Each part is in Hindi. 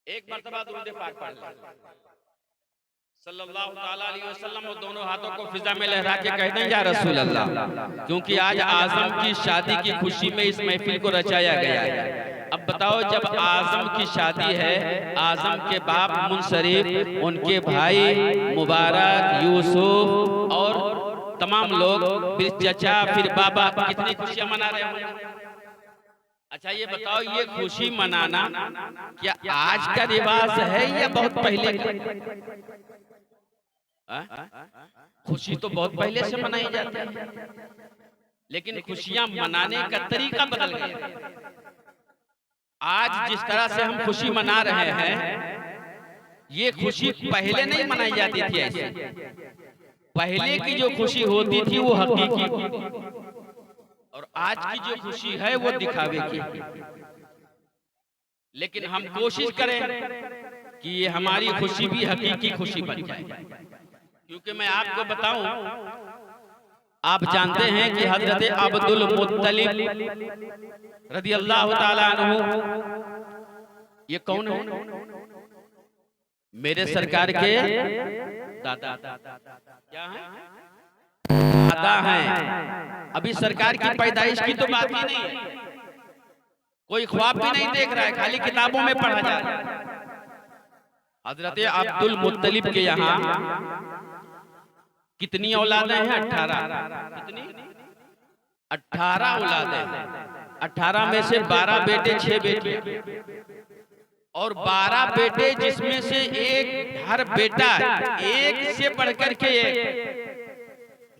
एक मर्तबा दुरूद पाक पढ़ लें सल्लल्लाहु ताला अलैहि वसल्लम और दोनों हाथों को फिजा में लहरा के कहते हैं या रसूल अल्लाह, क्योंकि आज आजम की शादी की खुशी में इस महफिल को रचाया गया है। अब बताओ, जब आजम की शादी है, आजम के बाप मुनसरिफ, उनके भाई मुबारक, यूसुफ और तमाम लोग, फिर चचा, फिर बाबा, कितनी खुशियां मना रहे होंगे। अच्छा ये बताओ, ये खुशी मनाना क्या आज का रिवाज है या बहुत पहले का? खुशी तो बहुत पहले से मनाई जाती है, लेकिन खुशियां मनाने का तरीका बदल गया। आज जिस तरह से हम खुशी मना रहे हैं, ये खुशी पहले नहीं मनाई जाती थी ऐसे। पहले की जो खुशी होती थी वो हकीकी, और आज की जो खुशी है वो दिखावे की। लेकिन हम कोशिश करें कि ये हमारी खुशी भी हकीकी खुशी बन जाए। क्योंकि मैं आपको बताऊं, आप जानते हैं कि हजरत अब्दुल मुत्तलिब रज़ी अल्लाह ताला अन्हु, ये कौन है? मेरे सरकार के दादा। क्या है? दादा हैं। अभी सरकार की पैदाइश की तो बात ही नहीं है, कोई ख्वाब भी नहीं देख रहा है, खाली किताबों में पढ़ा जा रहा है। हजरत अब्दुल मुत्तलिब के यहाँ कितनी औलादें हैं? 18। कितनी? 18 औलादें हैं। 18 में से 12 बेटे, 6 बेटी, और 12 बेटे जिसमें से एक, हर बेटा एक से बढ़कर के एक।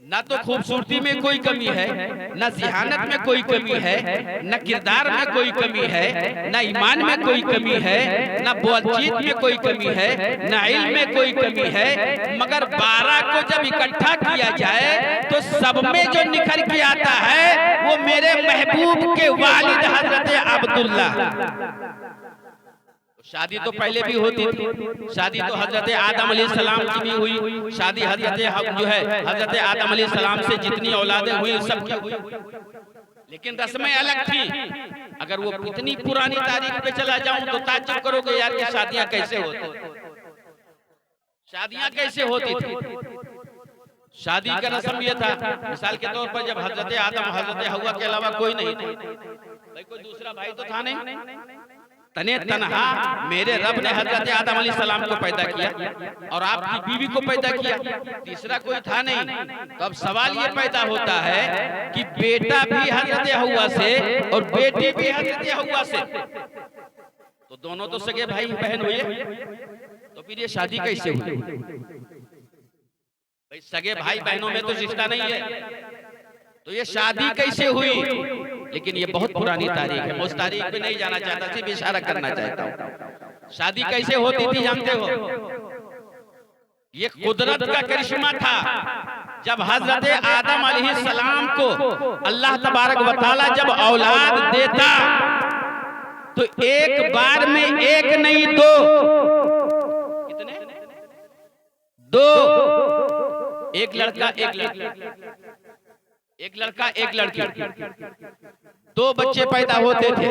ना तो खूबसूरती में कोई कमी है, ना जिहानत में कोई कमी है, ना किरदार में कोई कमी है, ना ईमान में कोई कमी है, ना बातचीत में कोई कमी है, ना इल्म में कोई कमी है। मगर 12 को जब इकट्ठा किया जाए तो सब में जो निखर के आता है वो मेरे महबूब के वालिद हजरत अब्दुल्ला। शादी तो पहले भी होती थी, शादी तो हजरत आदम अलैहिस्सलाम की भी हुई, शादी हजरत जो है हजरत आदम अलैहिस्सलाम से जितनी औलादें हुई सब की हुई, लेकिन रस्में अलग थी। अगर वो इतनी पुरानी तारीख पे चला जाऊं तो ताज्जुब करोगे यार कि शादियां कैसे होती, शादियां कैसे होती थी। शादी का रस्म ये था, मिसाल के तौर पर जब हजरत आदम हजरत हव्वा के अलावा कोई नहीं था, भाई कोई दूसरा भाई तो था नहीं, तने तनहा मेरे रब ने हजरत आदम अलैहिस्सलाम को पैदा किया और आपकी बीवी को पैदा किया, तीसरा कोई था नहीं। तो अब सवाल ये पैदा होता है कि बेटा भी हजरत हव्वा से और बेटी भी हजरत हव्वा से, तो दोनों तो सगे भाई बहन हुए, तो फिर ये शादी कैसे हुई? भाई सगे भाई बहनों में तो रिश्ता नहीं है, तो ये शादी कैसे हुई? लेकिन ये बहुत पुरानी तारीख है, मैं उस तारीख पे नहीं जाना चाहता, सिर्फ इशारा करना चाहता हूँ। शादी कैसे होती थी जानते हो? ये कुदरत का करिश्मा था। जब हजरत आदम अलैहिस्सलाम को अल्लाह तबारक व तआला जब औलाद देता तो एक बार में एक नहीं दो, कितने? 2, एक लड़का एक लड़की, एक लड़का एक लड़की, 2 बच्चे पैदा होते थे,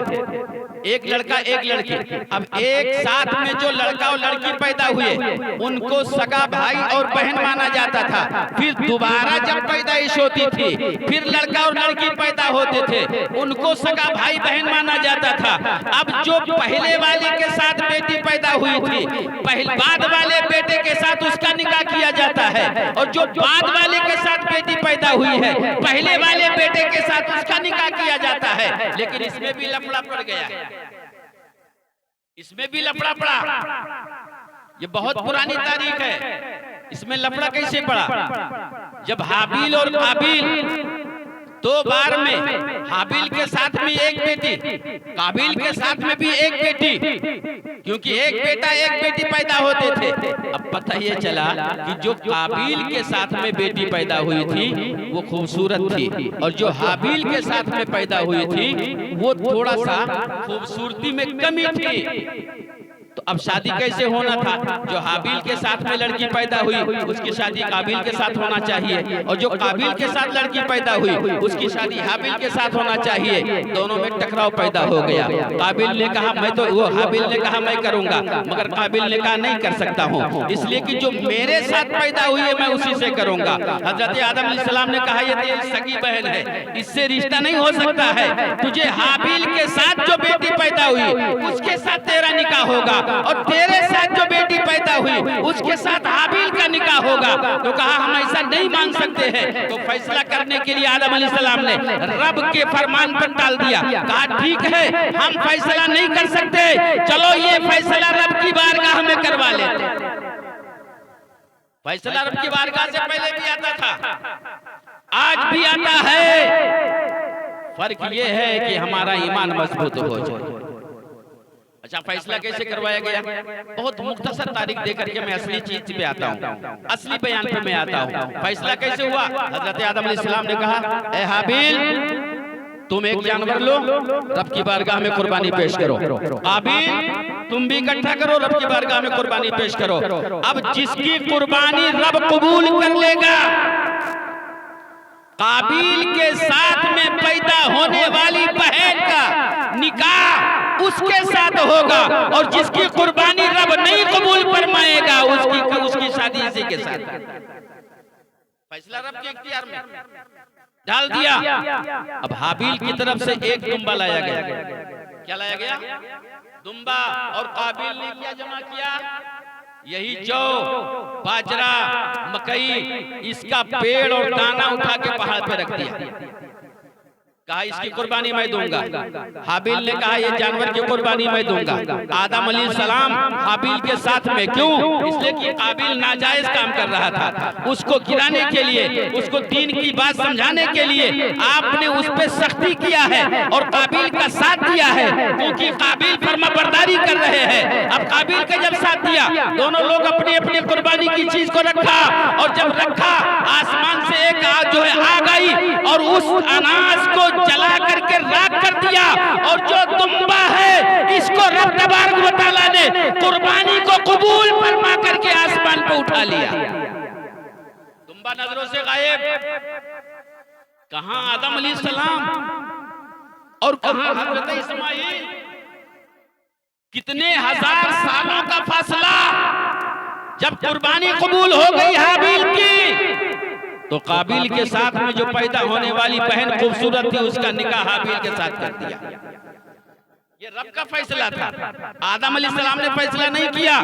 एक लड़का एक लड़की। अब एक साथ में जो लड़का और लड़की पैदा हुए उनको सगा भाई और बहन माना जाता था। फिर दोबारा जब पैदाइश होती थी फिर लड़का और लड़की पैदा होते थे, उनको सगा भाई बहन माना जाता था। अब जो पहले वाले के साथ बेटी पैदा हुई थी, बाद वाले बेटे के साथ उसका निकाह किया जाता है, और जो बाद वाले के साथ बेटी पैदा हुई है पहले वाले बेटे के साथ उसका निकाह किया जाता है। लेकिन इसमें भी लफड़ा पड़ गया, इसमें भी लफड़ा पड़ा। ये बहुत पुरानी तारीख है, इसमें लफड़ा कैसे पड़ा? जब हाबिल और काबिल 2 बार में, हाबिल के साथ में एक बेटी, काबिल के साथ में भी एक बेटी, क्योंकि एक बेटा एक बेटी पैदा होते थे। अब पता ये चला कि जो काबिल के साथ में बेटी पैदा हुई थी वो खूबसूरत थी, और जो हाबिल के साथ में पैदा हुई थी वो थोड़ा सा खूबसूरती में कमी थी। तो अब शादी कैसे होना था? जो हाबिल के साथ में लड़की पैदा हुई उसकी शादी काबिल के साथ होना चाहिए, और जो काबिल के साथ लड़की पैदा हुई उसकी शादी हाबिल के साथ होना चाहिए। दोनों में टकराव पैदा हो गया। काबिल ने कहा मैं तो, वो हाबिल ने कहा मैं करूंगा, मगर काबिल ने कहा नहीं कर सकता हूँ, इसलिए कि जो मेरे साथ पैदा हुई है मैं उसी से करूंगा। हजरत आदम अलैहिस्सलाम ने कहा ये तेरी सगी बहन है, इससे रिश्ता नहीं हो सकता है, तुझे हाबिल के साथ जो बेटी पैदा हुई उसके साथ तेरा निकाह होगा, और तेरे साथ जो बेटी पैदा हुई उसके साथ हाबिल का निकाह होगा। तो कहा हम ऐसा नहीं मान सकते हैं। तो फैसला करने के लिए आदम अलैहिस्सलाम ने रब के फरमान पर टाल दिया, कहा ठीक है हम फैसला नहीं कर सकते, चलो ये फैसला रब की बारगाह में करवा लेते। फैसला रब की बारगाह से पहले भी आता था, आज भी आता है, फर्क ये है कि हमारा ईमान मजबूत हो जाए। अच्छा, फैसला कैसे करवाया गया? बहुत मुख्तसर तारीख देकर के मैं असली चीज पे आता हूँ, असली बयान पे मैं आता हूँ। फैसला कैसे हुआ? हजरत आदम अलैहिस्सलाम ने कहा ए हाबिल तुम एक जानवर लो, रब की बारगाह में कुर्बानी पेश करो। काबिल तुम भी इकट्ठा करो, रब की बारगाह में कुर्बानी पेश करो। अब जिसकी कुर्बानी रब कबूल कर लेगा, काबिल के साथ में पैदा होने वाली बहन का निकाह उसके साथ होगा, और जिसकी कुर्बानी रब नहीं कबूल फरमाएगा उसकी शादी इसी के साथ। फैसला रब के इख्तियार में डाल दिया। अब हाबिल की तरफ से एक दुम्बा लाया गया। क्या लाया गया? दुम्बा। और काबिल ने क्या जमा किया? यही जौ, बाजरा, मकई, इसका पेड़ और दाना उठा के पहाड़ पे रख दिया। कहा इसकी कुर्बानी मैं दूंगा। हाबिल ने कहा ये जानवर की कुर्बानी मैं दूंगा। आदम अलैहिस्सलाम हाबिल के साथ में, क्यों? इसलिए कि काबिल नाजायज काम कर रहा था, उसको गिराने के लिए, उसको दीन की बात समझाने के लिए आपने उस पर सख्ती किया है और काबिल का साथ दिया है, क्योंकि काबिल फर्माबरदारी कर रहे हैं। अब काबिल का जब साथ दिया, दोनों लोग अपनी अपनी कुर्बानी की चीज को रखा, और जब रखा आसमान से एक आग जो है आग आई और उस अनाज को जला करके राख कर दिया, और जो दुम्बा है इसको रब तबारक व तआला ने कुर्बानी को कबूल फरमा करके आसमान पे उठा लिया। दुम्बा नजरों से गायब। कहां आदम अलैहिस्सलाम और कहां हजरत इस्माइल? कितने हजार सालों का फासला। जब कुर्बानी कबूल हो गई हाबिल की, तो काबिल के साथ में जो पैदा होने वाली बहन खूबसूरत थी उसका निकाह हाबिल के साथ कर दिया। ये रब का फैसला था, आदम अलैहिस्सलाम ने फैसला नहीं किया।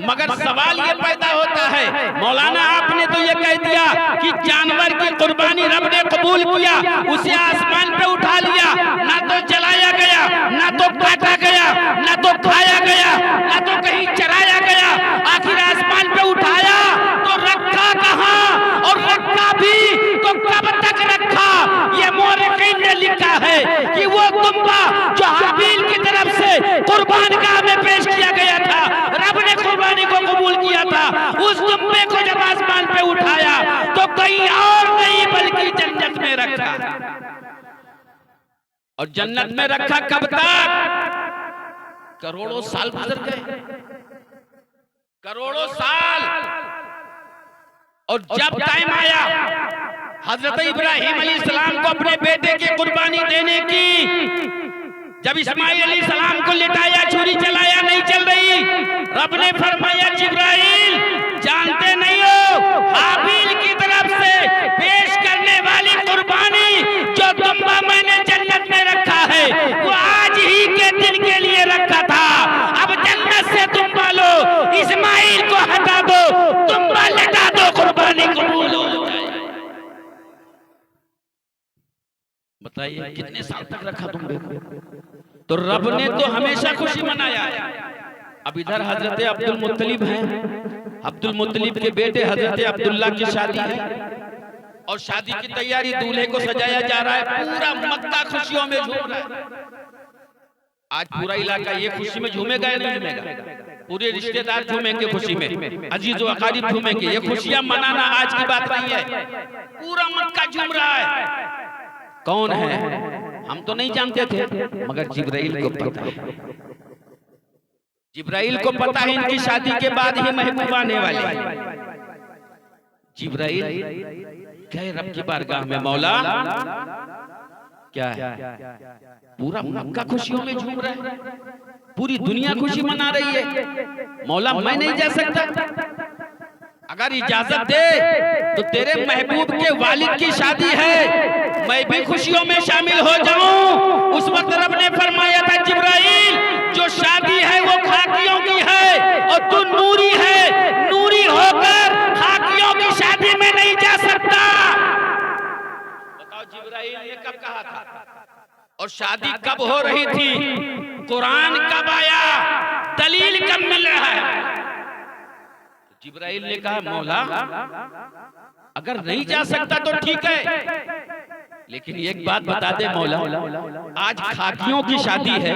मगर सवाल ये पैदा होता है, मौलाना आपने तो ये कह दिया कि जानवर की कुर्बानी रब ने कबूल किया, उसे आसमान पे उठा लिया, ना तो जलाया गया, ना तो काटा गया, ना तो खाया गया, ना तो कहीं चराया गया, आखिर आसमान पे उठाया तो रखा कहां? और रखा भी तो कब तक रखा? ये मौलिकीन ने लिखा है कि वो दुम्बा जो हाबिल की तरफ से कुर्बानगाह में पेश किया गया था, रब ने कुर्बानी को कबूल किया था, उस दुम्बे को जब आसमान पे उठाया तो कहीं और नहीं बल्कि जन्नत में रखा। और जन्नत में रखा कब तक? करोड़ों साल गुजर गए, करोड़ों साल। और जब टाइम आया हजरत इब्राहिम अलैहिस्सलाम को अपने बेटे की कुर्बानी देने की, जब इस्माइल अलैहिस्सलाम को लिटाया, छुरी चलाया, नहीं चल रही, रब ने फरमाया जिब्राइल जानते नहीं हो हाबिल की तरफ से पेश करने वाली कुर्बानी जो दुम्बा मैंने जन्नत में रखा है वो आज ही के दिन के लिए रखा था। अब जन्नत से दुम्बा लो, इस्माइल को हटा दो, दुम्बा लटा दो, कुर्बानी कबूल हो जाए। बताइए कितने साल तक रखा तुमने? तो रब ने तो हमेशा खुशी मनाया। अब इधर हजरत अब्दुल मुत्तलिब हैं, अब्दुल मुत्तलिब के बेटे हजरत अब्दुल्ला की शादी है, और शादी की तैयारी, दूल्हे को सजाया जा रहा है, पूरा मक्का खुशियों में झूम रहा है। आज पूरा इलाका ये खुशी में झूमेगा या नहीं झूमेगा? पूरे रिश्तेदार झूमेंगे खुशी में, अजीज व अकारीब झूमेंगे। ये खुशियां मनाना आज की बात नहीं है, पूरा मक्का झूम रहा है। कौन है? हम तो नहीं जानते थे, मगर जिब्राइल को पता है। जिब्राइल को पता है इनकी शादी के बाद ही महबूब आने वाले हैं। जिब्राइल गए रब की बारगाह में, मौला क्या है? पूरा मक्का खुशियों में झूम रहा है, पूरी दुनिया खुशी मना रही है। मौला मैं नहीं जा सकता, अगर इजाजत दे तो तेरे महबूब के वालिद की शादी है, मैं भी खुशियों में शामिल हो जाऊं। उस वक्त रब ने फरमाया था, जिब्राइल जो शादी है वो खाकियों की है और तू नूरी है, नूरी होकर खाकियों की शादी में नहीं जा सकता। बताओ जिब्राइल ने कब कहा था और शादी कब हो रही थी? कुरान कब आया? दलील कब मिल रहा है? जिब्राइल ने कहा, मौला अगर नहीं जा सकता तो ठीक है, लेकिन एक बात बता दे मौला, आज खाकियों की शादी है,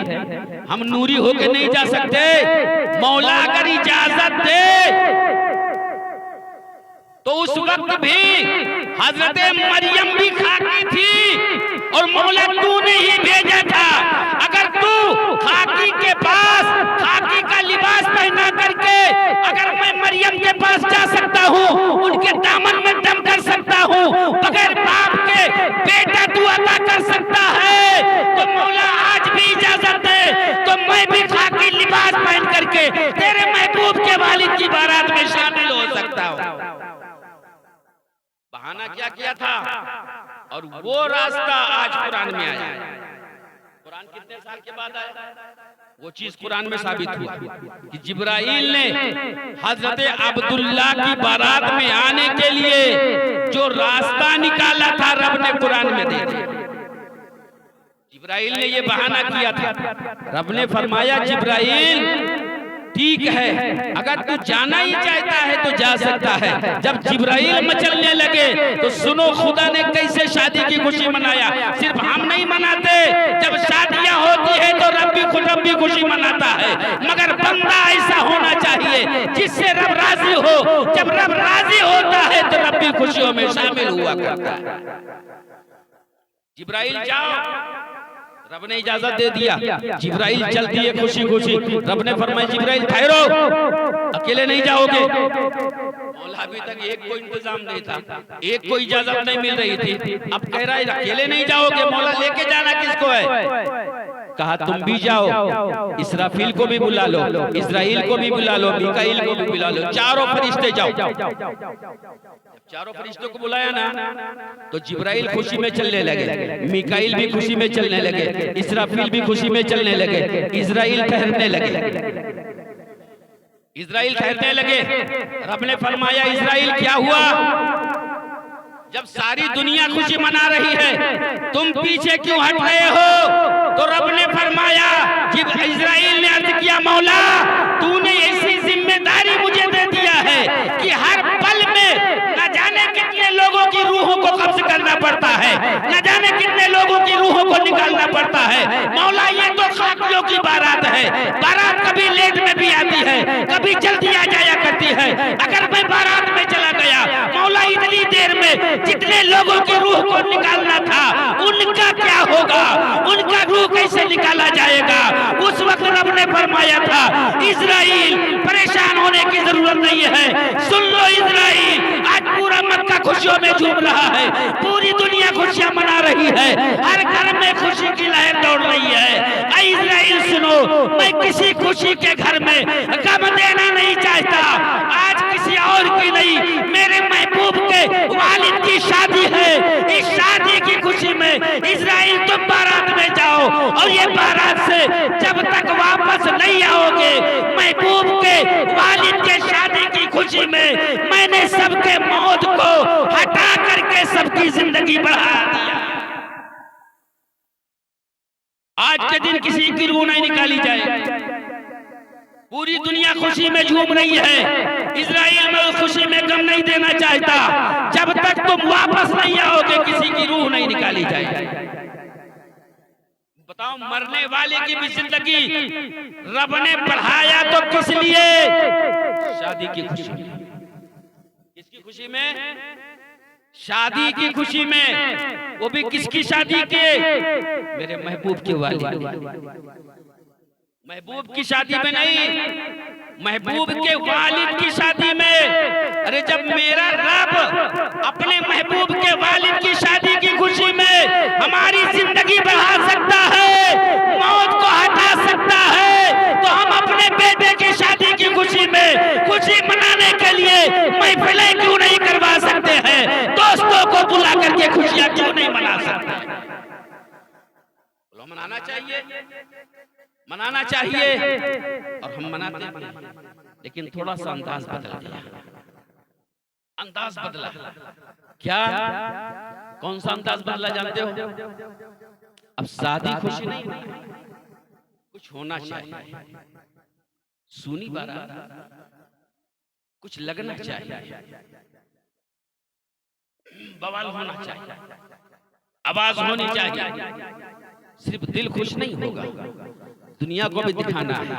हम नूरी होके नहीं जा सकते। मौला अगर इजाजत दे तो उस वक्त भी हजरत मरियम भी खाकी थी और मौला तूने ही भेजा था। अगर तू खाकी के पास खाकी का लिबास पहना करके अगर मैं मरियम के पास जा सकता हूँ, उनके दामन में दम कर सकता हूँ, बगैर बाप के बेटा तू अता कर सकता है, तो मौला आज भी इजाजत दे तो मैं भी खाकी लिबास पहन करके तेरे महबूब के वालिद की बारात में शामिल हो सकता हूँ। बहाना क्या किया था और वो रास्ता आज कुरान में आया। कुरान कितने साल के बाद आया? वो चीज कुरान में साबित हुआ कि जिब्राइल ने हजरत अब्दुल्ला की बारात में आने के लिए जो रास्ता निकाला था रब ने कुरान में दे दिया। जिब्राइल ने ये बहाना किया था, रब ने फरमाया जिब्राइल ठीक है, अगर तू जाना ही चाहता है तो जा सकता है। जब जिब्राइल मचलने लगे तो सुनो खुदा ने कैसे शादी की खुशी मनाया। सिर्फ हम नहीं मनाते, जब शादियां होती है तो रब भी खुशी मनाता है, मगर बंदा ऐसा होना चाहिए जिससे रब राजी हो। जब रब राजी होता है तो रब भी खुशियों में शामिल हुआ करता है। जिब्राइल जाओ, रब ने इजाजत दे दिया। जिब्राइल चल दिए खुशी खुशी। रब ने फरमाया जिब्राइल ठहरो, अकेले नहीं जाओगे। मौला अभी तक एक को इंतजाम नहीं था, एक को इजाजत नहीं मिल रही थी, अब कह रहा है अकेले नहीं जाओगे। मौला लेके जाना किसको है? कहा तुम भी जाओ, इसराफील को भी बुला लो, इस्राइल को भी बुला लो, मिकाइल को भी बुला लो, चारों फरिश्ते जाओ। चारों फरिश्तों को बुलाया ना तो जिब्राइल खुशी में चलने लगे, मिकाइल भी खुशी में चलने लगे, इसराफील भी खुशी में चलने लगे, इस्राइल ठहरने लगे। इस्राइल ठहरने लगे। रब ने फरमाया इस्राइल क्या हुआ? जब सारी दुनिया खुशी मना रही है तुम पीछे क्यों हट रहे हो? तो रब ने फरमाया, जब इस्राइल ने अर्ज किया मौला तूने ऐसी जिम्मेदारी मुझे दे दिया है कि हर पल में न जाने कितने लोगों की रूहों को कब्ज करना पड़ता है, न जाने कितने लोगों की रूहों को निकालना पड़ता है। मौला ये तो खाकियों की बारात है, बारात कभी लेट में भी आती है, कभी जल्दी आ जाया करती है। अगर मैं बारात में चला गया मौला इतनी देर में जितने लोगों की रूह को निकालना था उनका क्या होगा? उनका रूह कैसे निकाला जाएगा? उस वक्त रब ने फरमाया था इस्राइल परेशान होने की जरूरत नहीं है। सुन लो इस्राइल, आज पूरा मक्का खुशियों में झूम रहा है, पूरी दुनिया खुशियां मना रही है, हर घर में खुशी की लहर दौड़ रही है। ऐ इस्राइल सुनो, मैं किसी खुशी के घर में गम देना नहीं चाहता। आज किसी और की नहीं, मेरे महबूब के वालिद की शादी है। इस शादी की खुशी में इस्राइल तुम बारात में जाओ और ये बारात से जब तक वापस नहीं आओगे महबूब के वालिद के शादी की खुशी में मैंने सबके मौत को हटा करके सबकी जिंदगी बढ़ा दिया। आज के दिन किसी की रूह नहीं निकाली जाएगी। पूरी दुनिया खुशी में झूम रही है, इस्राइल में उस खुशी में गम नहीं देना चाहता। जब तक तुम वापस नहीं आओगे किसी की रूह नहीं निकाली जाएगी। बताओ मरने वाले की भी जिंदगी रब ने बढ़ाया तो किस लिए? शादी की खुशी में। किसकी खुशी में? शादी की खुशी में। वो भी किसकी शादी के? मेरे महबूब के वालिद। महबूब की शादी में नहीं, महबूब के वालिद की शादी में। अरे जब मेरा रब अपने महबूब के वालिद की शादी की खुशी में हमारी जिंदगी बढ़ा सकता है, मौत को हटा सकता है, तो हम अपने बेटे की शादी की खुशी में खुशी मनाने के लिए महफिलें क्यों नहीं करवा सकते हैं? दोस्तों को बुला करके खुशियां क्यों नहीं मना सकते? बोलो मनाना चाहिए, मनाना चाहिए। और हम मनाते हैं, लेकिन थोड़ा सा अंदाज बदल गया। अंदाज बदला क्या? कौन सा अंदाज बदला जानते हो? अब शादी खुशी नहीं, कुछ होना चाहिए, सुनी बारात, कुछ लगना चाहिए, बवाल होना चाहिए, आवाज होनी चाहिए। सिर्फ दिल खुश नहीं होगा, दुनिया को भी दिखाना है।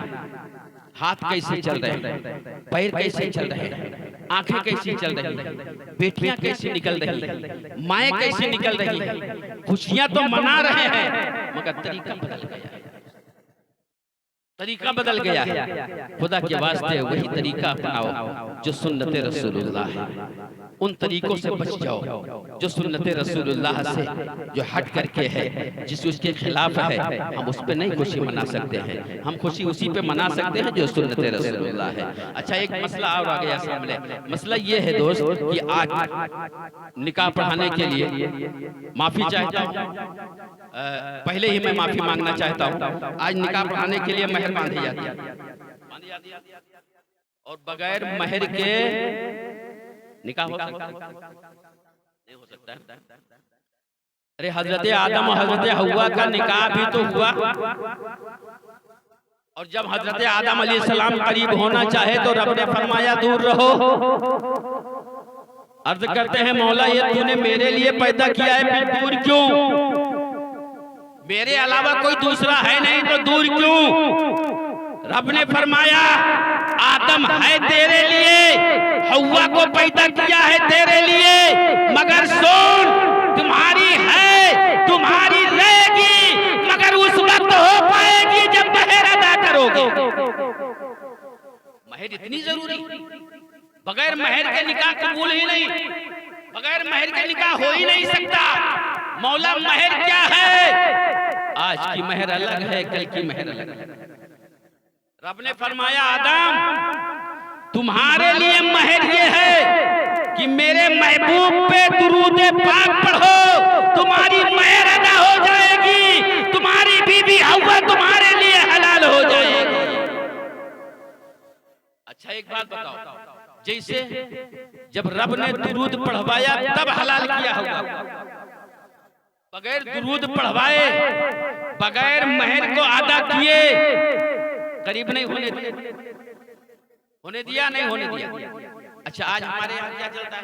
हाथ कैसे चल रहे हैं, पैर कैसे चल रहे हैं, आंखें कैसी चल रही हैं, बेटियां कैसी निकल रही हैं, माएँ कैसी निकल रही हैं। खुशियां तो मना रहे हैं, मगर तरीका बदल गया है, तरीका बदल गया है। खुदा के वास्ते वही तरीका अपनाओ जो सुन्नते रसूलुल्लाह है। उन तरीकों से बच जाओ जो सुन्नते रसूलुल्लाह से जो हट करके है, जिस उसके खिलाफ है। हम उस पे नहीं खुशी मना सकते हैं, हम खुशी उसी पे मना सकते हैं जो सुन्नते रसूलुल्लाह है। अच्छा, एक मसला और आ गया सामने। मसला ये है दोस्त कि आज निकाह पढ़ाने के लिए माफी चाहता हूँ, पहले ही मैं माफी मांगना चाहता हूँ। आज निकाह पढ़ाने के लिए महर बांधी जाती है और बगैर महर के निकाह हो सकता है? नहीं हो सकता है। अरे हजरत आदम और हजरत हव्वा का निकाह भी तो हुआ, और जब हजरत आदम अलैहिस्सलाम करीब होना चाहे तो रब ने फरमाया दूर रहो। अर्ज करते हैं मौला ये तूने मेरे लिए पैदा किया है, फिर दूर क्यों? मेरे अलावा कोई दूसरा है नहीं तो दूर क्यों? रब ने फरमाया आदम है तेरे लिए, हव्वा को पैदा किया है तेरे लिए, मगर सुन तुम्हारी है, तुम्हारी रहेगी, मगर उस वक्त हो पाएगी जब महर अदा करोगे। महर इतनी जरूरी, बगैर महर के निकाह कबूल ही नहीं, बगैर महर के निकाह हो ही नहीं सकता। मौला महर क्या है? आज की महर अलग है, कल की महर अलग है। रब ने फरमाया आदम तुम्हारे लिए महर ये है कि मेरे महबूब पे दुरूद पाक पढ़ो, तुम्हारी महर अदा हो जाएगी, तुम्हारी बीबी हव्वा तुम्हारे लिए हलाल हो जाएगी। अच्छा एक बात बताओ, जैसे जब रब ने दुरूद पढ़वाया तब हलाल किया होगा, बगैर दुरूद पढ़वाए, बगैर महर को अदा किए करीब नहीं होने दिया, होने दिया नहीं होने दिया। अच्छा आज हमारे यहाँ क्या चलता है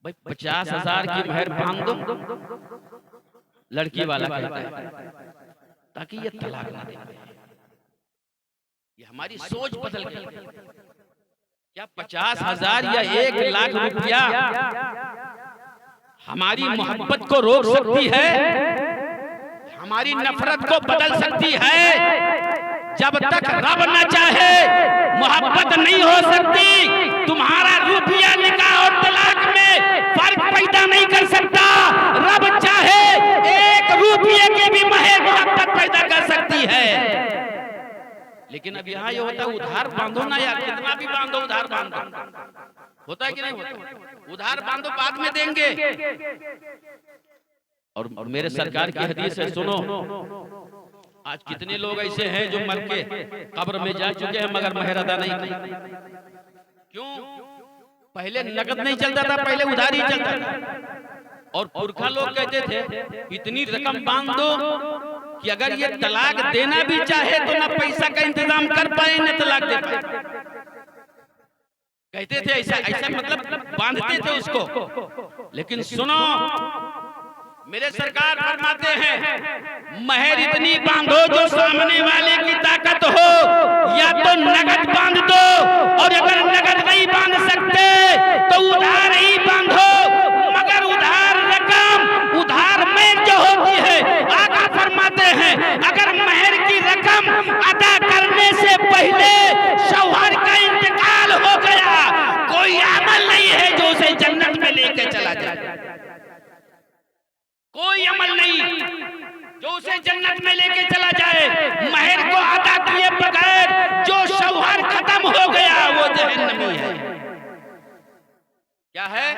भाई, 50,000 की महर बांध दो, लड़की वाला कहता है ताकि ये तलाक ना दे। ये हमारी सोच बदल गई। क्या 50,000 या 1 लाख रुपया हमारी मोहब्बत को रोक सकती है, हमारी नफरत को बदल सकती है? जब तक रब न चाहे मोहब्बत नहीं हो सकती। तुम्हारा रुपया निकाह और तलाक में फर्क पैदा नहीं कर सकता। रब चाहे 1 रुपये की भी महर मोहब्बत पैदा कर सकती है। लेकिन अब यहाँ ये होता है उधार बांधो ना यार, कितना भी बांधो उधार बांधो, होता है कि नहीं होता? उधार बांधो बाद में देंगे। और मेरे सरकार की हदीस है, सुनो, आज कितने लोग ऐसे हैं जो मर के कब्र में जा चुके हैं मगर महर अदा नहीं की। क्यों? पहले नकद नहीं चलता था, पहले उधार ही चलता था। और पुरखा लोग कहते थे इतनी रकम बांध दो कि अगर ये तलाक देना भी चाहे तो ना पैसा का इंतजाम कर पाए न तलाक दे पाए। कहते थे ऐसा ऐसा, मतलब बांधते थे उसको। लेकिन सुनो, मेरे सरकार फरमाते हैं महर इतनी बांधो जो सामने वाले की ताकत हो, या तो नगद बांध दो, और अगर नगद नहीं बांध सकते तो उधार ही बांधो। मगर उधार रकम, उधार में जो होती है, आका फरमाते हैं अगर महर की रकम कोई अमल नहीं जो उसे जन्नत में लेके चला जाए। महर को अदा किए बगैर जो शौहर खत्म हो गया वो जहन्नमी है। क्या है?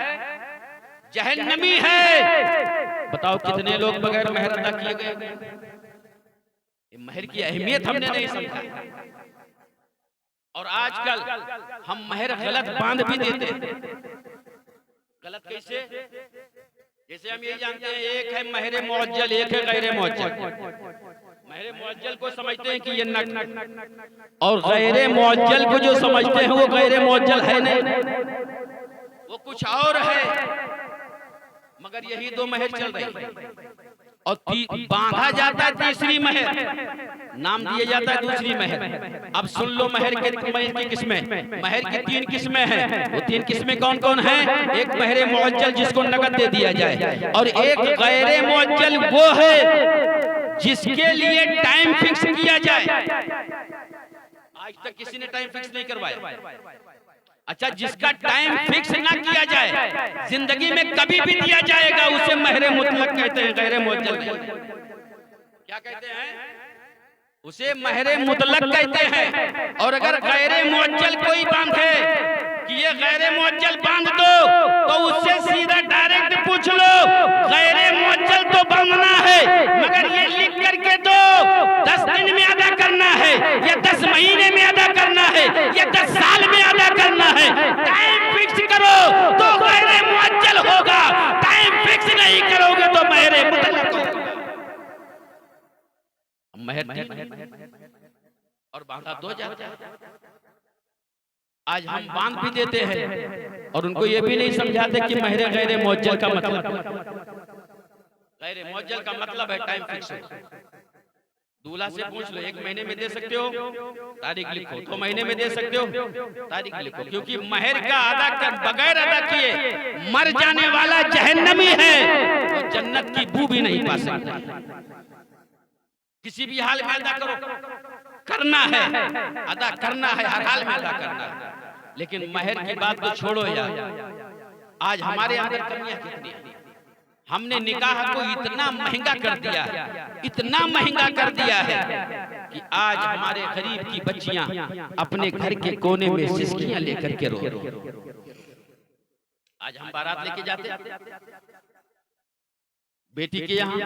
जहन्नमी है। बताओ कितने लोग बगैर महर अदा किए गए। महर की अहमियत हमने नहीं समझा और आजकल हम महर गलत बांध भी देते हैं। गलत कैसे? जैसे हम ये जानते हैं एक है महर मुअज्जल, एक है गैर मुअज्जल। महर मुअज्जल को समझते हैं कि ये नक, और गैर मुअज्जल को जो समझते हैं वो गैर मुअज्जल है नहीं, वो कुछ और है। मगर यही दो महर चल रही और बांधा जाता है तीसरी महर, नाम दिया जाता है दूसरी महर। अब सुन लो महर की किस्में। महर की 3 किस्में हैं। वो 3 किस्में कौन कौन हैं? एक महर मुअज्जल जिसको नकद दे दिया जाए, और एक गैर मुअज्जल वो है जिसके लिए टाइम फिक्स किया जाए। आज तक किसी ने टाइम फिक्स नहीं करवाया। अच्छा, जिसका टाइम फिक्स ना किया जाए, जिंदगी में कभी भी दिया जाएगा, उसे महर मुतलक कहते हैं, गैर मुअज्जल नहीं। क्या कहते हैं? उसे महर मुतलक कहते हैं। और अगर गैर मुअज्जल कोई बांधे कि ये गैर मुअज्जल बांध दो, तो उससे सीधा डायरेक्ट पूछ लो, गैर मुअज्जल तो बांधना है मगर ये लिख करके दो, 10 दिन में अदा करना है या 10 महीने में अदा करना है या 10 साल में अदा करना है। टाइम फिक्स करो तो गैर मुअज्जल होगा, टाइम फिक्स नहीं करोगे तो महर मुतलक होगा। और बांधा दो जाता है। आज हम बांध भी देते हैं और उनको ये भी नहीं समझाते कि महर गैर मुअज्जल का मतलब, गैर मुअज्जल का मतलब है टाइम फिक्स। दूल्हा से पूछ लो 1 महीने में दे सकते हो, तारीख लिखो। 2 महीने में दे सकते हो, तारीख लिखो। क्योंकि महर का अदा कर बगैर अदा किए मर जाने वाला जहन्नमी है, तो जन्नत की बू भी नहीं पा सकता। किसी भी हाल में अदा करो, करना है, अदा करना है, हर हाल में अदा करना है। लेकिन महर की बात तो छोड़ो यार, आज हमारे अंदर कमियां कितनी है। हमने निकाह को इतना महंगा कर दिया है, इतना महंगा कर दिया है कि आज हमारे गरीब की बच्चियां अपने घर के कोने में सिसकियां लेकर के रो। आज हम बारात लेके जाते बेटी के यहाँ,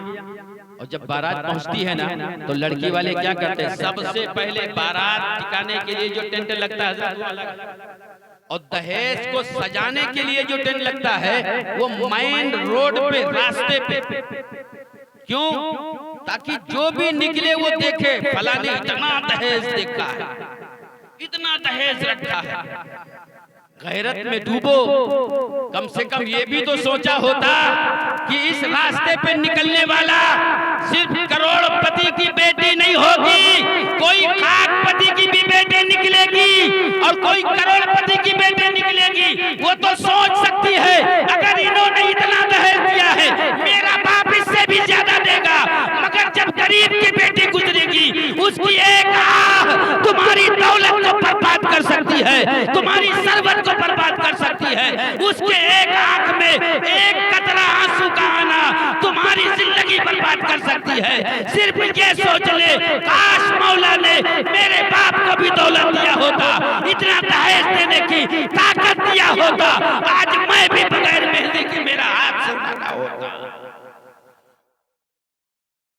और जब बारात पहुंचती है ना तो लड़की वाले क्या करते हैं? सबसे पहले बारात टिकाने के लिए जो टेंट लगता है और दहेज को सजाने के लिए जो टेंट लगता है वो मेन रोड पे, रास्ते पे। क्यों? ताकि जो भी निकले वो देखे फलाने इतना दहेज देखा है, इतना दहेज रखा है। गैरत में डूबो, कम से कम ये भी तो सोचा होता कि इस रास्ते पे निकलने वाला सिर्फ करोड़पति की बेटी नहीं होगी, कोई लाखपति की भी बेटी निकलेगी और कोई करोड़पति की बेटी निकलेगी। वो तो सोच सकती है अगर इन्होंने इतना दहेज दिया है मेरा बाप इससे भी ज्यादा देगा। मगर जब गरीब की बेटी गुजरेगी, उसकी एक आह तुम्हारी दौलत को बर्बाद कर सकती है, तुम्हारी सरवत को बर्बाद कर सकती है। उसके एक आंख में एक कतरा आंसू का आना तुम्हारी जिंदगी बर्बाद कर सकती है। सिर्फ ये सोच ले, काश मौला ने मेरे बाप को भी दौलत दिया होता, इतना दहेज देने की ताकत दिया होता, आज मैं भी बगैर मेहंदी के मेरा हाथ से उठाना होता।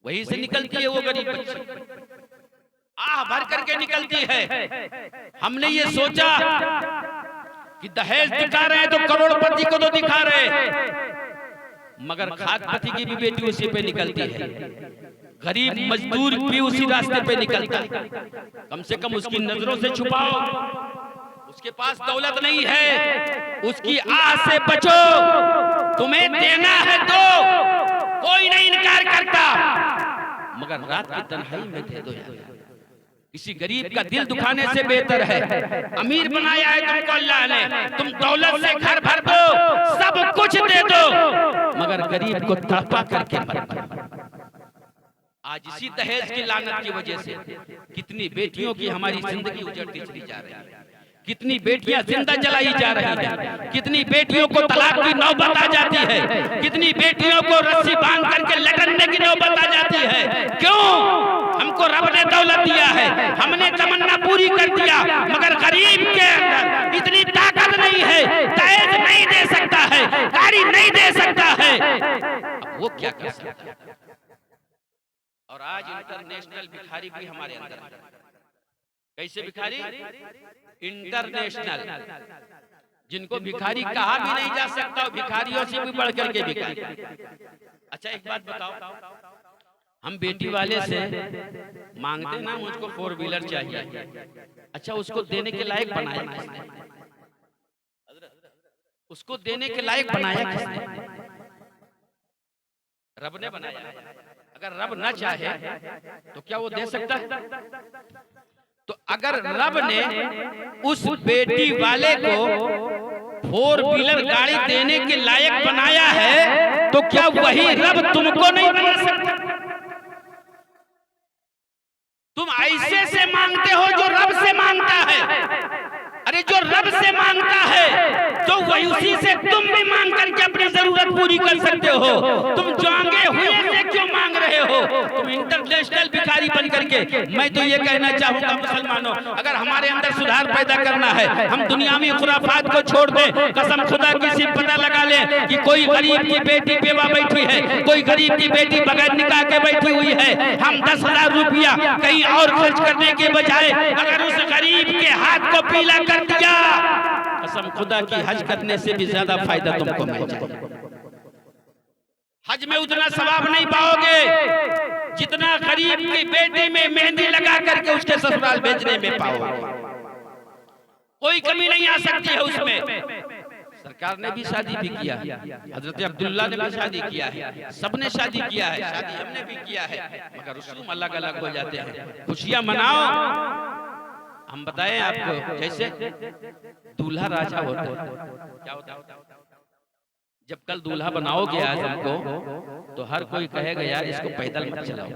वहीं से निकलती है वो गरीब बच्ची, आह भर करके निकलती है। हमने ये सोचा कि दहेज दिखा रहे हैं तो करोड़पति को तो दिखा रहे हैं, मगर खाकपति की भी बेटी उसी पे निकलती है, गरीब मजदूर भी उसी रास्ते पे निकलता है। कम से कम उसकी नजरों से छुपाओ, उसके पास दौलत नहीं है, उसकी आह से बचो। तुम्हें देना है तो कोई नहीं इनकार करता, मगर रात की तन्हाई में दे दो यार। किसी गरीब का दिल दुखाने से बेहतर है। अमीर बनाया है तुमको अल्लाह ने, तुम दौलत से घर भर दो, सब कुछ दे दो, मगर गरीब को तड़पा करके मत दो। आज इसी दहेज की लानत की वजह से कितनी बेटियों की हमारी जिंदगी उजड़ती चली जा रही है, कितनी बेटियां जिंदा जलाई जा रही हैं, कितनी बेटियों को तलाक की नौबत आ जाती है, कितनी बेटियों को रस्सी बांध करके लटकने की नौबत आ जाती है। क्यों? हमको रब ने दौलत दिया है, हमने तमन्ना पूरी कर दिया, मगर गरीब के अंदर इतनी ताकत नहीं है, दहेज नहीं दे सकता है, गाड़ी नहीं दे सकता है, अब वो क्या कर सकता है? और आज इंटरनेशनल भिखारी भी हमारे अंदर है। कैसे भिखारी? इंटरनेशनल, जिनको भिखारी कहा भी नहीं जा सकता, भिखारियों से भी बढ़ करके भिखारी। अच्छा एक बात बताओ, हम बेटी वाले से मांगते ना मुझको 4 व्हीलर चाहिए, अच्छा उसको देने के लायक बनाया किसने? उसको देने के लायक बनाया किसने? रब ने बनाया। अगर रब ना चाहे तो क्या वो दे सकता है? तो अगर रब ने उस बेटी वाले को 4 व्हीलर गाड़ी देने के लायक बनाया है, तो क्या वही रब तुमको नहीं बना सकता? तुम ऐसे से मांगते हो जो रब से मांगता है। अरे जो रब से मांगता है तो वही उसी से तुम भी मांग करके अपनी जरूरत पूरी कर सकते हो। तुम जांगे हुए से क्यों मांग रहे हो? तुम इंटरनेशनल भिखारी बन करके। मैं तो ये कहना चाहूंगा मुसलमानों, अगर हमारे अंदर सुधार पैदा करना है, हम दुनियावी खुराफात को छोड़ दें। कसम खुदा की सिर्फ पता लगा लें कि कोई गरीब की बेटी बेवा बैठी है, कोई गरीब की बेटी बगैर निकाह के बैठी हुई है। हम 10,000 रुपया कहीं और खर्च करने के बजाय अगर उस गरीब के हाथ को पीला कर दिया, कसम खुदा की हज करने से भी ज्यादा फायदा तुमको मिल जाएगा। हज में उतना सवाब नहीं पाओगे जितना गरीब की बेटी में मेहंदी लगा करके उसके ससुराल भेजने में पाओगे। कोई कमी नहीं आ सकती है उसमें। सरकार ने भी शादी भी किया, हजरत अब्दुल्ला ने भी शादी किया है, सबने शादी किया है, शादी हमने भी किया है, मगर रसूम अलग अलग हो जाते हैं। खुशियां मनाओ। हम बताएं आपको, जैसे दूल्हा राजा होता है, क्या होता है? जब कल दूल्हा बनाओगे आज हमको, तो हर कोई कहेगा यार इसको पैदल मत चलाओ,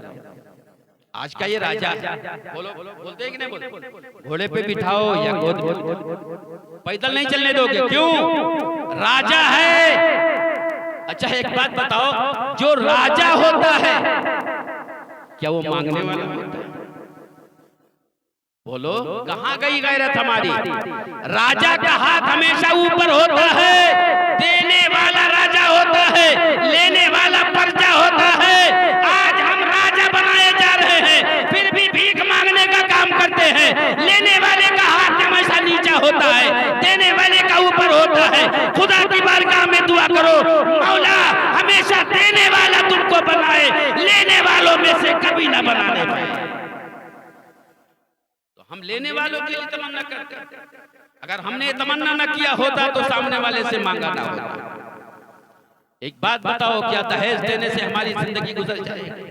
आज का ये राजा है। बोलो, बोलते हैं कि नहीं बोलते? घोड़े पे बिठाओ या गोद में, पैदल नहीं चलने दोगे। क्यों? राजा है। अच्छा एक बात बताओ, जो राजा होता है क्या वो मांगने वाला होता है? बोलो, कहां गई गैरत हमारी? राजा का हाथ हमेशा ऊपर होता है, देने वाला राजा होता है, लेने वाला प्रजा होता है। आज हम राजा बनाए जा रहे हैं, फिर भी भीख मांगने का काम करते हैं। लेने वाले का हाथ हमेशा नीचा होता है, देने वाले का ऊपर होता है। खुदा की बारगाह में दुआ करो, मौला हमेशा देने वाला तुमको बनाए, लेने वालों में से कभी ना बनाने पाए। हम लेने वालों के लिए तमन्ना करते हैं। अगर हमने तमन्ना न किया होता तो सामने वाले से मांगा ना होता। एक बात बताओ, क्या दहेज देने से हमारी जिंदगी गुजर जाएगी?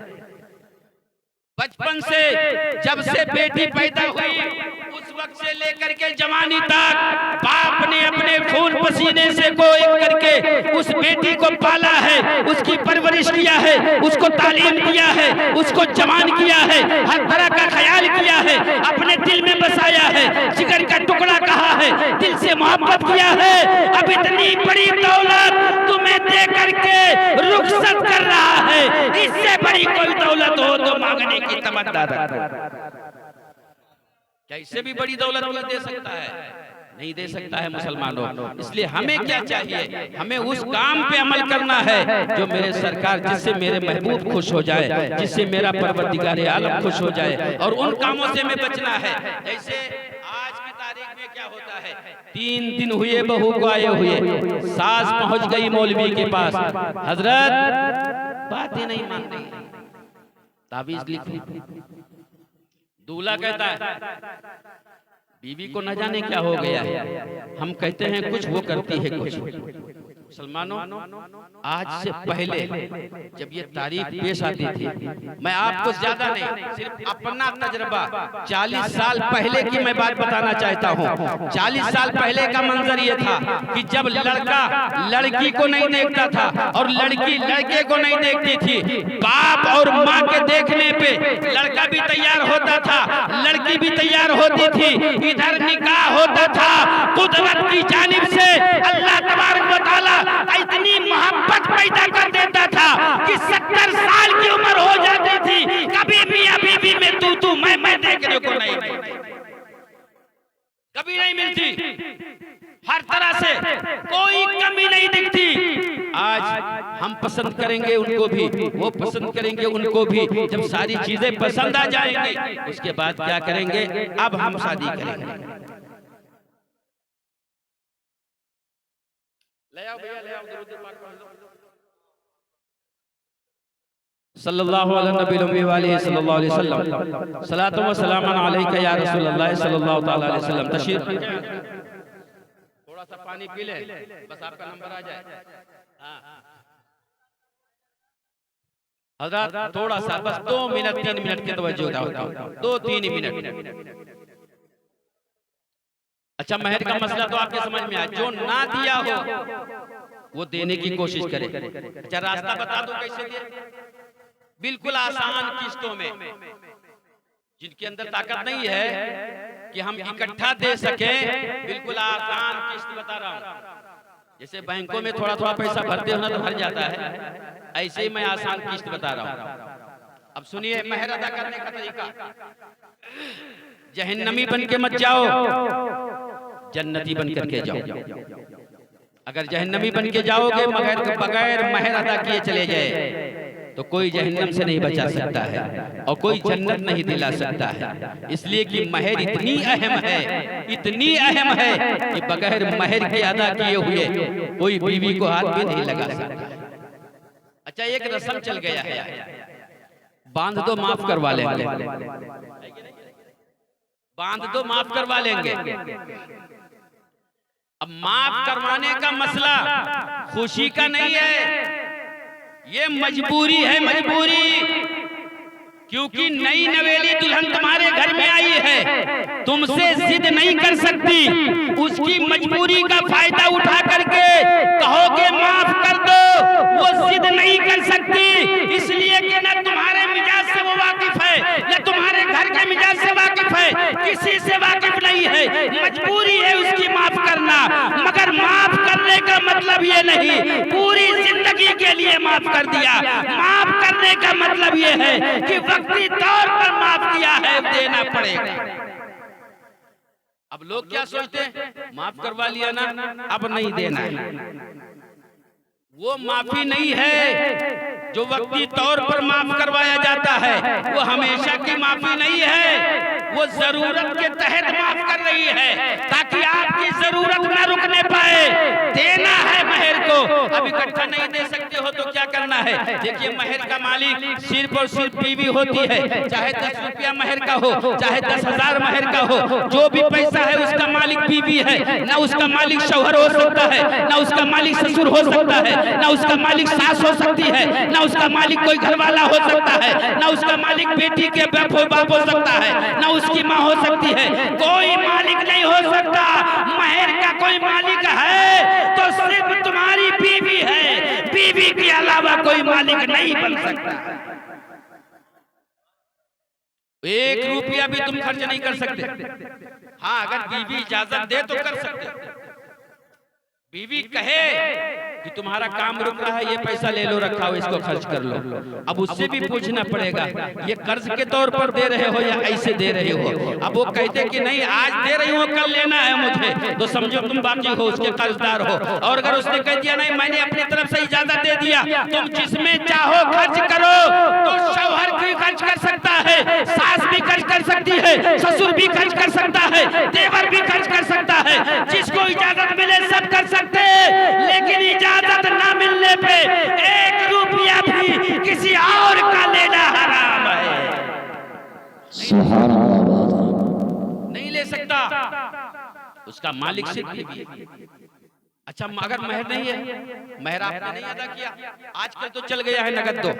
बचपन से जब से बेटी पैदा हुई उस वक्त से लेकर के जवानी तक बाप ने अपने खून पसीने से को एक करके उस बेटी को पाला है, उसकी परवरिश किया है, उसको तालीम दिया है, उसको जवान किया है, हर तरह का ख्याल किया है, अपने दिल में बसाया है, जिगर का टुकड़ा कहा है, दिल से मोहब्बत किया है। अब इतनी बड़ी दौलत तुम्हें दे करके रुखसत कर रहा है, इससे बड़ी कोई दौलत हो तो मांगने की तमन्ना रखो। क्या इससे भी बड़ी दौलत कोई दे सकता है? नहीं दे सकता है मुसलमानों। इसलिए हमें क्या चाहिए? हमें उस काम पे अमल करना है जो मेरे सरकार, जिससे मेरे महबूब खुश हो जाए, जिससे मेरा परवरदिगार आलम खुश हो जाए, और उन कामों से हमें बचना है। जैसे आज की तारीख में क्या होता है, 3 दिन हुए बहू को आए हुए, सास पहुंच गई मौलवी के पास, हजरत बात ही नहीं मान रही, ताबीज लिखी। दूल्हा कहता है बीवी को न जाने क्या हो गया है, हम कहते हैं कुछ, वो करती है कुछ। मुसलमानों, आज से पहले जब ये तारीख पेश आती थी, मैं आपको ज्यादा नहीं, सिर्फ अपना तजर्बा 40 साल पहले की मैं बात बताना चाहता हूँ। 40 साल पहले का मंजर ये था कि जब लड़का लड़की को नहीं देखता था और लड़की लड़के को नहीं देखती थी, बाप और माँ के देखने पे लड़का भी तैयार होता था, लड़की भी तैयार होती थी, इधर निकाह होता था, कभी नहीं मिलती, हर तरह से कोई कमी नहीं दिखती। आज हम पसंद करेंगे उनको भी, वो पसंद करेंगे उनको भी। जब सारी चीजें पसंद आ जाएंगी उसके बाद क्या करेंगे? अब हम शादी करेंगे। ले आओ भैया, ले आओ, दुरूद पाक पढ़ लो। सल्लल्लाहु अलैहि वसल्लम, सलातो व सलामन अलैका या रसूलल्लाह सल्लल्लाहु तआला अलैहि वसल्लम। तशरीफ थोड़ा सा पानी पी ले, बस आपका नंबर आ जाए। हाँ हज़रत, थोड़ा सा बस 2 मिनट 3 मिनट की तवज्जो होता, 2-3 मिनट। अच्छा, महर का मसला तो आपके समझ में आया। जो ना दिया हो वो देने की कोशिश करे। अच्छा, रास्ता बता दो कैसे दे? बिल्कुल आसान किस्तों में। जिनके अंदर ताकत नहीं है कि हम इकट्ठा दे सके, बिल्कुल आसान किस्त बता रहा हूँ। जैसे बैंकों में थोड़ा थोड़ा पैसा भरते हो ना तो भर जाता है, ऐसे ही मैं आसान किस्त बता रहा हूँ। अब सुनिए महर अदा करने का तरीका। जहन्नमी बन के मत जाओ, जन्नती बन करके जाओ। अगर जहन्नमी बन के जाओगे मगर बगैर महर अदा किए चले जाए तो कोई जहन्नम से नहीं बचा सकता है और कोई जन्नत नहीं दिला सकता है। इसलिए कि महर इतनी अहम है, इतनी अहम है कि बगैर महर के अदा किए हुए कोई बीवी को हाथ भी नहीं लगा सकता। अच्छा, एक रस्म चल गया है, बांध दो माफ करवा लेंगे, बांध दो माफ करवा लेंगे। अब माफ करवाने का मसला खुशी का नहीं है, ये मजबूरी है, मजबूरी। क्योंकि नई नवेली दुल्हन तुम्हारे घर में आई है, तुमसे जिद नहीं कर सकती। उसकी मजबूरी का फायदा उठा करके कहोगे माफ कर दो, वो जिद नहीं कर सकती। इसलिए कि न तुम्हारे मिजाज से वो वाकिफ है, न तुम्हारे घर के मिजाज से वाकिफ है, किसी से वाकिफ नहीं है। मजबूरी है उसकी माफ करना, मगर माफ करने का मतलब ये नहीं पूरी जिंदगी के लिए माफ कर दिया। माफ करने का मतलब ये है कि वक्ती तौर पर माफ किया है, देना पड़ेगा। अब लोग क्या सोचते हैं, माफ करवा लिया ना अब नहीं देना है। वो माफी नहीं है जो वक्ती तौर पर माफ करवाया जाता है, वो हमेशा की माफी नहीं है। वो जरूरत के तहत माफ कर रही है ताकि आपकी जरूरत ना रुकने पाए। देना है महर को, अब इकट्ठा नहीं दे सकते हो तो क्या करना है? देखिए, महर का मालिक सिर्फ और सिर्फ बीवी होती है, चाहे 10 रुपया महर का हो, चाहे 10,000 महर का हो। जो भी पैसा है उसका मालिक बीवी है, ना उसका मालिक शौहर हो सकता है, ना उसका मालिक ससुर हो सकता है, ना उसका मालिक सास हो सकती है, ना उसका मालिक कोई घरवाला हो सकता है, ना उसका मालिक बेटी के बाप हो सकता है, ना उसकी माँ हो सकती है। कोई मालिक नहीं हो सकता। महर का कोई मालिक है तो सिर्फ तुम्हारी बीवी है, बीवी के अलावा कोई मालिक नहीं बन सकता। 1 रुपया भी तुम खर्च नहीं कर सकते। हाँ, अगर बीवी इजाजत दे तो कर सकते। बीवी कहे कि तुम्हारा काम रुक रहा है, ये पैसा ले लो, रखा हो, इसको खर्च कर लो। अब उससे भी पूछना पड़ेगा ये कर्ज के तौर पर दे रहे हो या ऐसे दे रहे हो। अब वो कहते कि नहीं आज दे रही हो, कल लेना है मुझे, तो समझो तुम बाकी हो, उसके कर्जदार हो। और अगर उसने कह दिया नहीं मैंने अपनी तरफ से इजाजत दे दिया, तुम जिसमें चाहो खर्च करो, तो शौहर भी खर्च कर सकता है, सास भी खर्च कर सकती है, ससुर भी खर्च कर सकता है, देवर भी खर्च कर सकता है। जिसको इजाजत मिले सब कर सकते, लेकिन इजाजत ना मिलने पे 1 रुपया भी किसी और का लेना हराम है। नहीं ले सकता, उसका मालिक सिर्फ बीवी है। अच्छा, अगर महर नहीं है, महर आपने नहीं अदा किया, आजकल तो चल गया है नगद दो,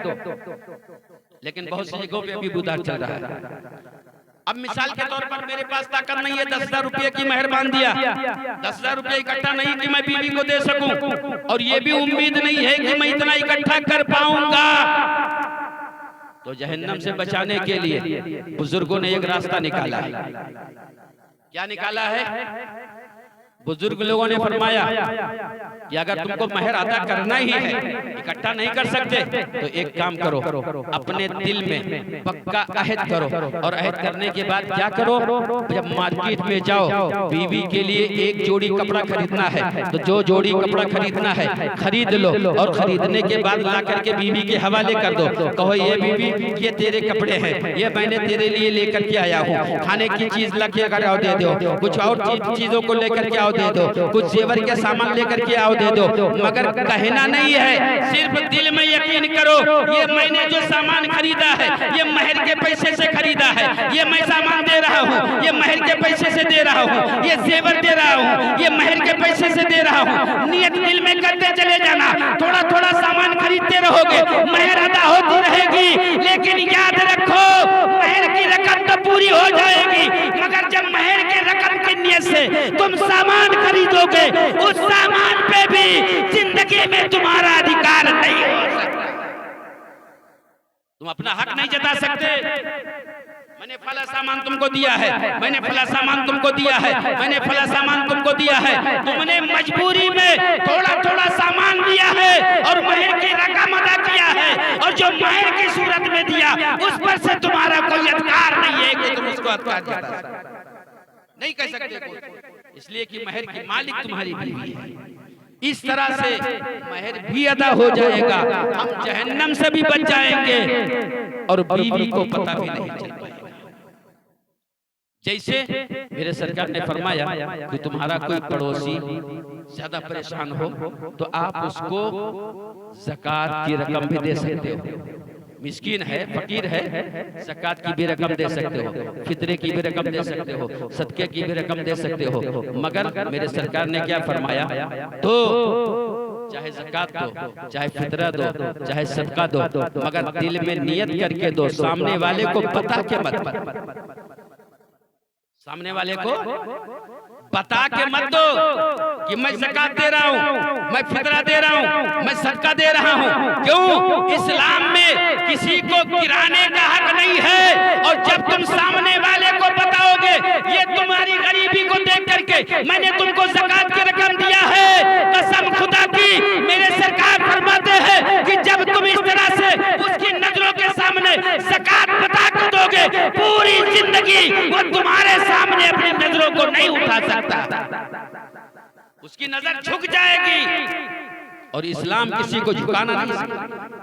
लेकिन बहुत सी जगहों पे अभी बुधार चल रहा है। अब मिसाल के तौर पर मेरे पास ताकत नहीं है 10,000 रुपये की महर बांध दिया, 10,000 रुपये इकट्ठा नहीं कि मैं बीवी को दे सकूं, और ये भी उम्मीद नहीं है कि मैं इतना इकट्ठा कर पाऊंगा, तो जहन्नम से बचाने के लिए बुजुर्गों ने एक रास्ता निकाला है। क्या निकाला है? बुजुर्ग लोगों ने फरमाया कि अगर तुमको महर अदा करना ही है, इकट्ठा नहीं कर सकते, तो एक काम करो, अपने दिल में पक्का अहद करो, और अहद करने के बाद क्या करो, जब मार्केट में जाओ बीवी के लिए एक जोड़ी कपड़ा खरीदना है, तो जो जोड़ी कपड़ा खरीदना है खरीद लो, और खरीदने के बाद ला करके बीवी के हवाले कर दो। कहो ये बीवी ये तेरे कपड़े हैं, ये मैंने तेरे लिए लेकर के आया हूँ, खाने की चीज ला के आओ दे दो, कुछ और चीजों को लेकर के आओ दे दो, कुछ जेवर के सामान लेकर के आओ दे दो, मगर कहना नहीं है, सिर्फ दिल में यकीन करो ये मैंने जो सामान खरीदा है ये महर के पैसे से खरीदा है, ये मैं सामान दे रहा हूँ ये महर के पैसे से दे रहा हूँ, ये जेवर दे रहा हूँ ये महर के पैसे से दे रहा हूँ। नियत दिल में करते चले जाना, थोड़ा थोड़ा सामान खरीदते रहोगे, महर अदा होती रहेगी, लेकिन याद रखो महर की रकम तो पूरी हो जाएगी, मगर जब महर की रकम की नियत से तुम सामान खरीदोगे, उस सामान पे भी जिंदगी में तुम्हारा अधिकार नहीं हो सकता, तुम अपना हक नहीं जता सकते। मैंने फला सामान तुमको दिया है, मैंने फला सामान तुमको दिया है, मैंने फला सामान तुमको दिया है, तुमने मजबूरी में थोड़ा थोड़ा सामान दिया है और महर की रकम अदा किया है, और जो महर की सूरत में दिया उस पर से तुम्हारा कोई अधिकार नहीं है कि तुम उसको अधिकार जता नहीं कह सकते, इसलिए कि महर की मालिक तुम्हारी बीवी है। इस तरह से महर भी अदा हो जाएगा, हम जहन्नम से भी बच जाएंगे और बीवी को पता भी नहीं चल पाएगा। जैसे मेरे सरकार ने फरमाया कि तुम्हारा कोई पड़ोसी ज्यादा परेशान हो तो आप उसको ज़कात की रकम भी दे सकते हो, मिस्कीन है फकीर है, ज़कात की भी रकम दे सकते हो, फितरे की भी रकम दे सकते हो, सदके की भी रकम दे सकते हो, मगर मेरे सरकार ने क्या फरमाया, तो चाहे ज़कात दो, चाहे फितरा दो, चाहे सदका दो, मगर दिल में नियत करके दो, सामने वाले को बता के मत, सामने वाले को बता के मत दो कि मैं ज़कात दे रहा हूँ, मैं फितरा दे रहा हूँ, मैं सदका दे रहा हूँ। क्यों? इस्लाम में किसी को गिराने का हक नहीं है, और जब तुम सामने वाले को बताओगे ये तुम्हारी गरीबी को देख करके मैंने तुमको ज़कात की रकम दिया है, कसम खुदा की मेरे सरकार फरमाते हैं कि जब तुम इस तरह से उसकी नजरों के सामने ज़कात बता के दोगे, पूरी जिंदगी वो तुम्हारे सामने अपनी नजरों को नहीं उठा सकता, उसकी नजर झुक जाएगी। और इस्लाम किसी को झुकाना नहीं सिखाता,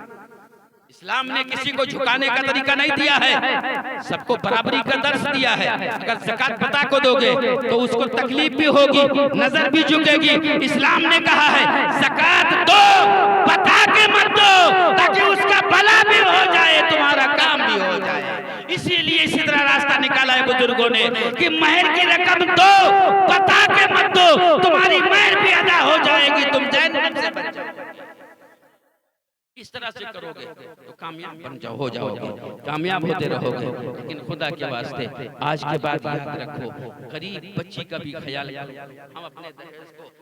इस्लाम ने किसी को झुकाने का तरीका नहीं दिया है, सबको बराबरी का दर्श दिया है। अगर ज़कात पता को दोगे तो उसको तकलीफ भी होगी, नजर भी झुकेगी। इस्लाम ने कहा है ज़कात दो, बता के मत दो, ताकि उसका भला भी हो जाए, तुम्हारा काम भी हो जाए। इसीलिए इसी तरह रास्ता निकाला है बुजुर्गों ने कि महर की रकम दो, बता के मत दो, तुम्हारी महर भी अदा हो जाएगी, तुम जहन्नम से बच जाओगे। इस तरह से करोगे तो कामयाब बन जाओ, हो जाओगे, कामयाब होते रहोगे। लेकिन खुदा के वास्ते आज के बाद याद रखो, गरीब बच्ची का भी ख्याल करो। हम अपने दहेज को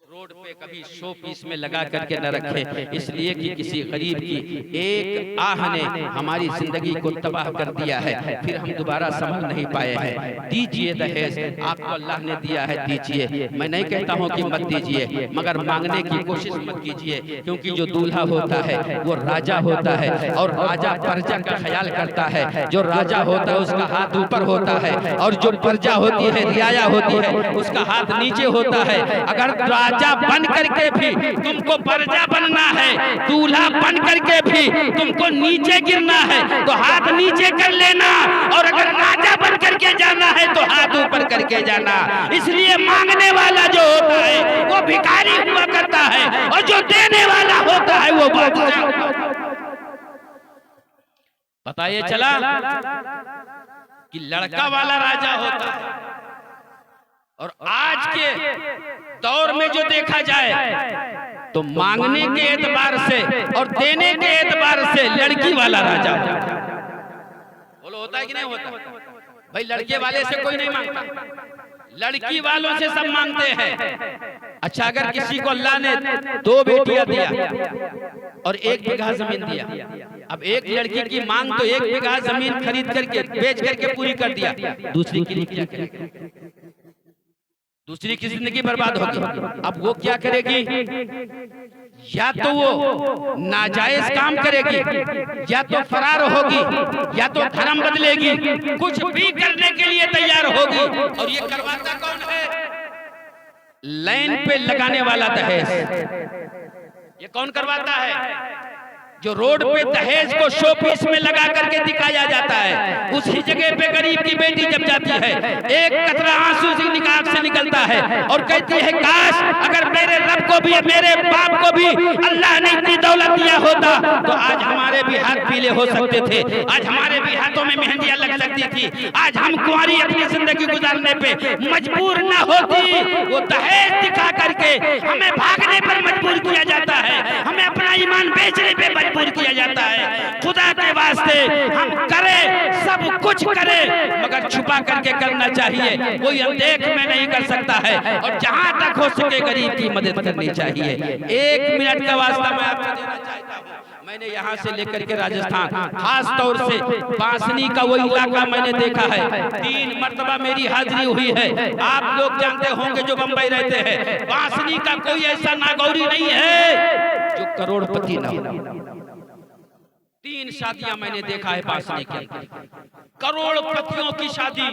रोड पे कभी शो पीस में लगा करके न रखें, इसलिए कि किसी गरीब की एक आह ने हमारी जिंदगी को तबाह कर दिया है, फिर हम दोबारा संभल नहीं पाए हैं। दीजिए दहेज, आपको अल्लाह ने दिया है, दीजिए। मैं नहीं कहता हूँ कि मत दीजिए, मगर मांगने की कोशिश मत कीजिए, क्योंकि जो दूल्हा होता है वो राजा होता है, और राजा प्रजा का ख्याल करता है। जो राजा होता है उसका हाथ ऊपर होता है, और जो प्रजा होती है, रियाया होती है, उसका हाथ नीचे होता है। अगर राजा बन करके भी तुमको प्रजा बनना है, दूल्हा बन करके भी तुमको नीचे गिरना है, तो हाथ नीचे कर लेना, और अगर राजा बन करके जाना है तो हाथ ऊपर करके जाना। इसलिए मांगने वाला जो होता है वो भिखारी हुआ करता है, और जो देने वाला होता है वो बादशाह। पता ये चला कि लड़का वाला राजा होता है, और आज के दौर में जो देखा जाए तो मांगने के एतबार से और देने के एतबार से लड़की वाला राजा होता है। बोलो होता है कि नहीं होता? भाई लड़के वाले से कोई नहीं मांगता, लड़की वालों से सब मांगते हैं। अच्छा, अगर किसी को अल्लाह ने 2 बेटियां दिया और 1 बीघा जमीन दिया, अब एक लड़की की मांग तो 1 बीघा जमीन खरीद करके बेच करके पूरी कर दिया, दूसरी के लिए क्या करें? दूसरी की जिंदगी बर्बाद होगी। अब वो क्या करेगी, या तो वो नाजायज काम करेगी, या तो फरार होगी, या तो धर्म बदलेगी, कुछ भी करने के लिए तैयार होगी। और ये करवाता कौन है? लाइन पे लगाने वाला दहेज। ये कौन करवाता है? जो रोड पे दहेज को शो पीस में लगा करके दिखाया जाता है, उसी जगह पे गरीब की बेटी जब जाती है, एक कतरा आंसू से निकाल से निकलता है और कहती है काश अगर मेरे रब को भी, मेरे बाप को भी अल्लाह ने इतनी दौलत दिया होता तो आज हमारे भी हाथ पीले हो सकते थे, आज हमारे भी हाथों में मेहंदियां लग सकती थी, आज हम कुंवारी अपनी जिंदगी गुजारने पे मजबूर न होती। वो दहेज दिखा करके हमें भागने पर मजबूर किया जाता है, हमें अपना ईमान बेचने पे मजबूर किया जाता है। खुदा के वास्ते हम करें, सब कुछ करें, मगर छुपा करके करना चाहिए। कोई अनदेख में नहीं कर सकता है, और जहां तक हो सके गरीब की मदद करनी चाहिए। 1 मिनट का वास्ता मैं आपको देना चाहता हूं। मैंने यहाँ से लेकर के राजस्थान, खास तौर से बांसनी का वो इलाका मैंने देखा है। 3 मर्तबा मेरी हाजिरी हुई है। आप लोग जानते होंगे जो बंबई रहते हैं, बांसनी का कोई ऐसा नागौरी नहीं है जो करोड़पति ना हो। 3 शादियां मैंने देखा है बांसनी के, करोड़पतियों की शादी।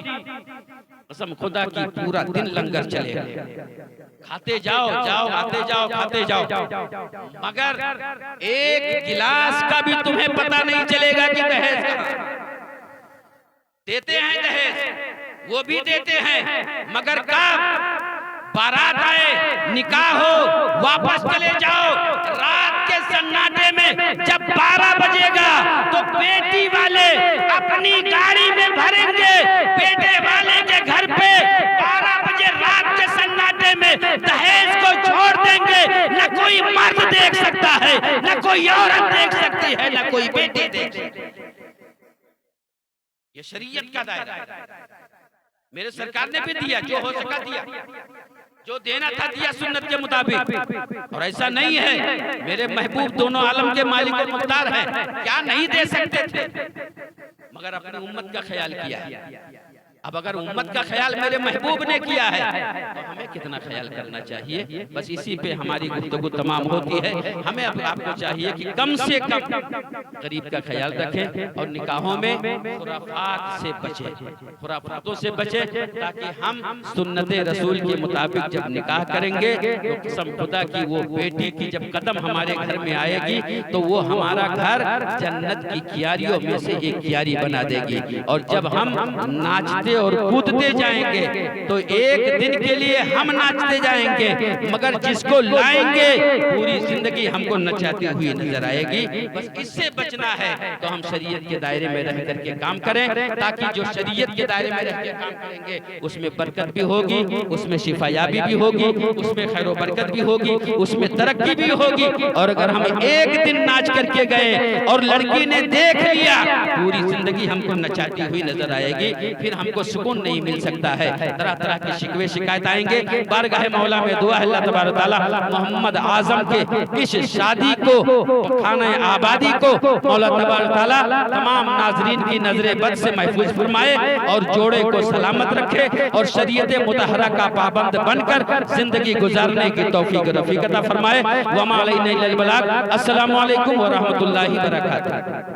कसम खुदा की पूरा दिन लंगर चलेगा, खाते जाओ जाओ, आते जाओ, खाते जाओ, मगर एक गिलास का भी तुम्हें पता नहीं चलेगा कि दहेज कहां। देते हैं दहेज, वो भी देते हैं, मगर कब बारात आए, निकाह हो, वापस चले जाओ, रात के सन्नाटे में जब 12 बजेगा तो बेटी वाले अपनी गाड़ी में भरेंगे बेटे वाले के घर पे। 12 बजे रात के सन्नाटे में दहेज को छोड़ देंगे। न कोई मर्द देख सकता है, न कोई औरत देख सकती है, न कोई बेटी देख सकती है। ये शरीयत का दायरा है। मेरे सरकार ने भी दिया, जो हो सका दिया, जो देना था दिया सुन्नत के मुताबिक। और ऐसा नहीं है, मेरे महबूब दोनों आलम के मालिक और मुख्तार हैं, क्या नहीं दे सकते थे, मगर अपनी उम्मत का ख्याल किया है। अब अगर उम्मत का ख्याल मेरे महबूब ने किया है तो हमें कितना ख्याल करना चाहिए। बस इसी पे हमारी गुफ्तगू तमाम होती है। हमें अब आपको चाहिए कि कम से कम गरीब का ख्याल रखें और निकाहों में खुराफात से बचें, खुराफातों से बचें, ताकि हम सुन्नत रसूल के मुताबिक जब निकाह करेंगे तो कसम खुदा की वो बेटी की जब कदम हमारे घर में आएगी तो वो हमारा घर जन्नत की क्यारियों में से एक क्यारी बना देगी। और जब हम नाचते और कूदते जाएंगे तो एक दिन के लिए हम नाचते जाएंगे, मगर जिसको लाएंगे पूरी जिंदगी हमको नचाती हुई नजर आएगी। बस इससे बचना है तो हम शरीयत के दायरे में रह करके काम करें, ताकि जो शरीयत के दायरे में रह के काम करेंगे उसमें बरकत भी होगी, उसमें शिफायाबी भी होगी, उसमें खैर बरकत भी होगी, उसमें तरक्की भी होगी। और अगर हम एक दिन नाच करके गए और लड़की ने देख लिया, पूरी जिंदगी हमको नचाती हुई नजर आएगी, फिर हमको सुकून नहीं मिल सकता है। तरह तरह की शिकवे शिकायत आएंगे। बारगाह मौला में दुआ है अल्लाह तबारक तआला मोहम्मद आजम के इस शादी को, खाना आबादी को मौला तबारक तआला तमाम नाजरीन की नजरे बद से महफूज फरमाए और जोड़े को सलामत रखे और शरीयत मुतहरा का पाबंद बनकर जिंदगी गुजारने की तौफीक रफीक अता फरमाए। वमा अलैना इल्लल बलाग। अस्सलामु अलैकुम व रहमतुल्लाहि व बरकातहू।